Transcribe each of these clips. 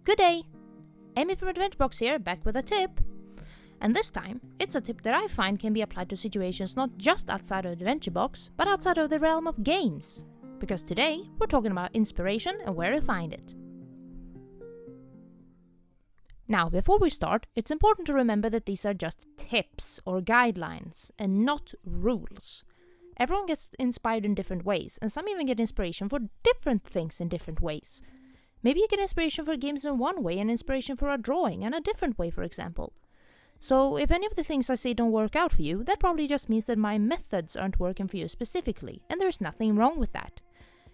Good day! Amy from Adventure Box here, back with a tip. And this time, it's a tip that I find can be applied to situations not just outside of Adventure Box, but outside of the realm of games. Because today, we're talking about inspiration and where to find it. Now, before we start, it's important to remember that these are just tips or guidelines, and not rules. Everyone gets inspired in different ways, and some even get inspiration for different things in different ways. Maybe you get inspiration for games in one way and inspiration for a drawing in a different way, for example. So if any of the things I say don't work out for you, that probably just means that my methods aren't working for you specifically, and there's nothing wrong with that.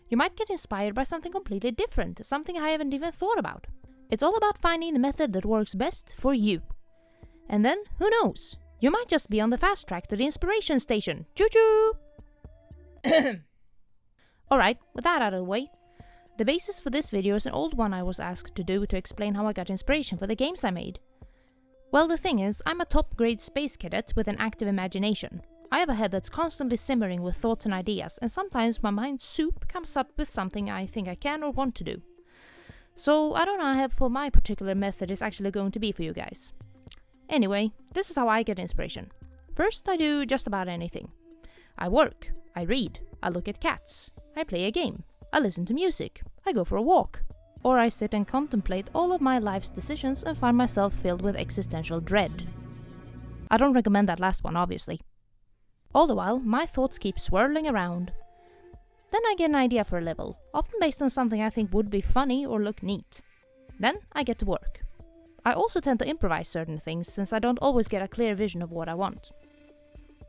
You might get inspired by something completely different, something I haven't even thought about. It's all about finding the method that works best for you. And then, who knows? You might just be on the fast track to the inspiration station. Choo-choo! Alright, with that out of the way, the basis for this video is an old one I was asked to do to explain how I got inspiration for the games I made. Well, the thing is, I'm a top-grade space cadet with an active imagination. I have a head that's constantly simmering with thoughts and ideas, and sometimes my mind soup comes up with something I think I can or want to do. So, I don't know how helpful my particular method is actually going to be for you guys. Anyway, this is how I get inspiration. First, I do just about anything. I work, I read, I look at cats, I play a game, I listen to music, I go for a walk, or I sit and contemplate all of my life's decisions and find myself filled with existential dread. I don't recommend that last one, obviously. All the while, my thoughts keep swirling around. Then I get an idea for a level, often based on something I think would be funny or look neat. Then I get to work. I also tend to improvise certain things, since I don't always get a clear vision of what I want.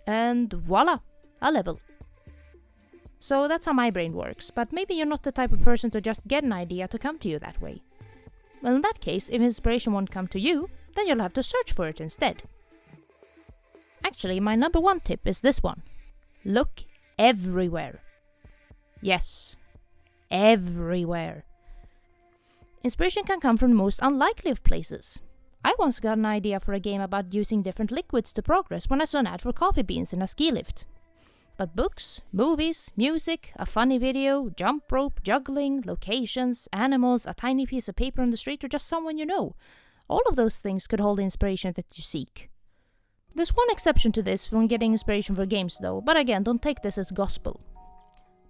And voila! A level. So that's how my brain works, but maybe you're not the type of person to just get an idea to come to you that way. Well, in that case, if inspiration won't come to you, then you'll have to search for it instead. Actually, my number one tip is this one. Look everywhere. Yes, everywhere. Inspiration can come from the most unlikely of places. I once got an idea for a game about using different liquids to progress when I saw an ad for coffee beans in a ski lift. But books, movies, music, a funny video, jump rope, juggling, locations, animals, a tiny piece of paper on the street, or just someone you know. All of those things could hold the inspiration that you seek. There's one exception to this when getting inspiration for games though, but again, don't take this as gospel.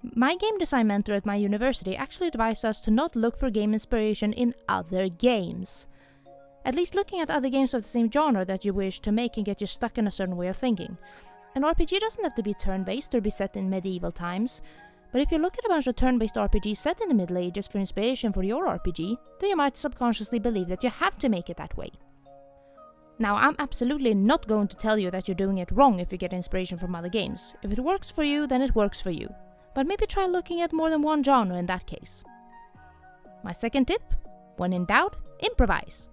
My game design mentor at my university actually advised us to not look for game inspiration in other games. At least looking at other games of the same genre that you wish to make can get you stuck in a certain way of thinking. An RPG doesn't have to be turn-based or be set in medieval times, but if you look at a bunch of turn-based RPGs set in the Middle Ages for inspiration for your RPG, then you might subconsciously believe that you have to make it that way. Now, I'm absolutely not going to tell you that you're doing it wrong if you get inspiration from other games. If it works for you, then it works for you. But maybe try looking at more than one genre in that case. My second tip? When in doubt, improvise.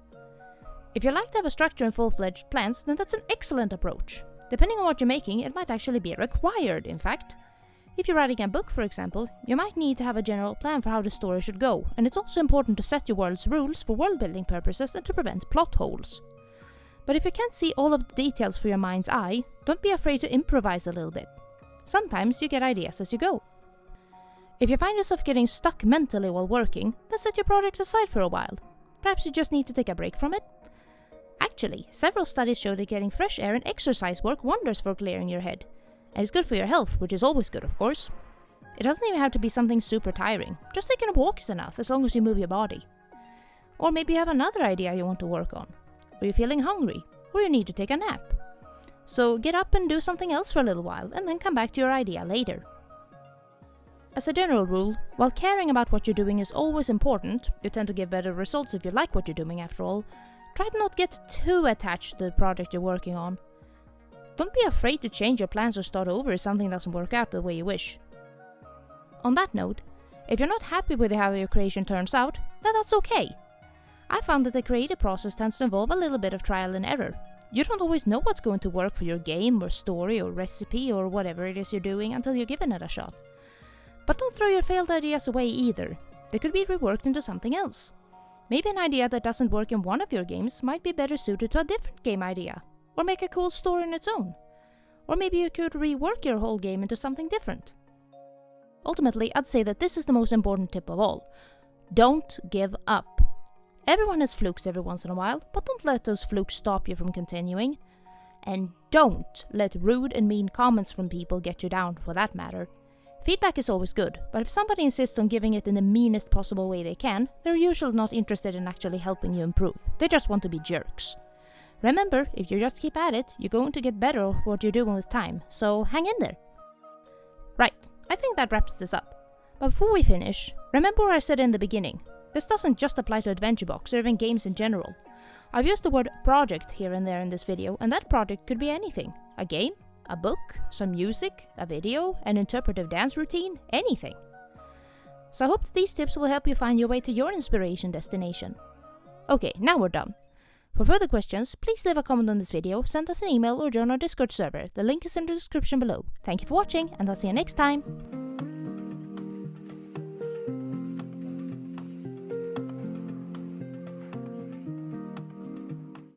If you like to have a structure and full-fledged plans, then that's an excellent approach. Depending on what you're making, it might actually be required, in fact. If you're writing a book, for example, you might need to have a general plan for how the story should go, and it's also important to set your world's rules for world-building purposes and to prevent plot holes. But if you can't see all of the details for your mind's eye, don't be afraid to improvise a little bit. Sometimes you get ideas as you go. If you find yourself getting stuck mentally while working, then set your project aside for a while. Perhaps you just need to take a break from it. Actually, several studies show that getting fresh air and exercise work wonders for clearing your head. And it's good for your health, which is always good, of course. It doesn't even have to be something super tiring. Just taking a walk is enough, as long as you move your body. Or maybe you have another idea you want to work on. Or you're feeling hungry, or you need to take a nap. So get up and do something else for a little while, and then come back to your idea later. As a general rule, while caring about what you're doing is always important, you tend to get better results if you like what you're doing after all, try to not get too attached to the project you're working on. Don't be afraid to change your plans or start over if something doesn't work out the way you wish. On that note, if you're not happy with how your creation turns out, then that's okay. I found that the creative process tends to involve a little bit of trial and error. You don't always know what's going to work for your game or story or recipe or whatever it is you're doing until you're given it a shot. But don't throw your failed ideas away either. They could be reworked into something else. Maybe an idea that doesn't work in one of your games might be better suited to a different game idea, or make a cool story on its own. Or maybe you could rework your whole game into something different. Ultimately, I'd say that this is the most important tip of all. Don't give up. Everyone has flukes every once in a while, but don't let those flukes stop you from continuing. And don't let rude and mean comments from people get you down, for that matter. Feedback is always good, but if somebody insists on giving it in the meanest possible way they can, they're usually not interested in actually helping you improve. They just want to be jerks. Remember, if you just keep at it, you're going to get better at what you're doing with time, so hang in there. Right, I think that wraps this up. But before we finish, remember what I said in the beginning. This doesn't just apply to Adventure Box or even games in general. I've used the word project here and there in this video, and that project could be anything. A game, a book, some music, a video, an interpretive dance routine, anything. So I hope that these tips will help you find your way to your inspiration destination. Okay, now we're done. For further questions, please leave a comment on this video, send us an email or join our Discord server. The link is in the description below. Thank you for watching, and I'll see you next time.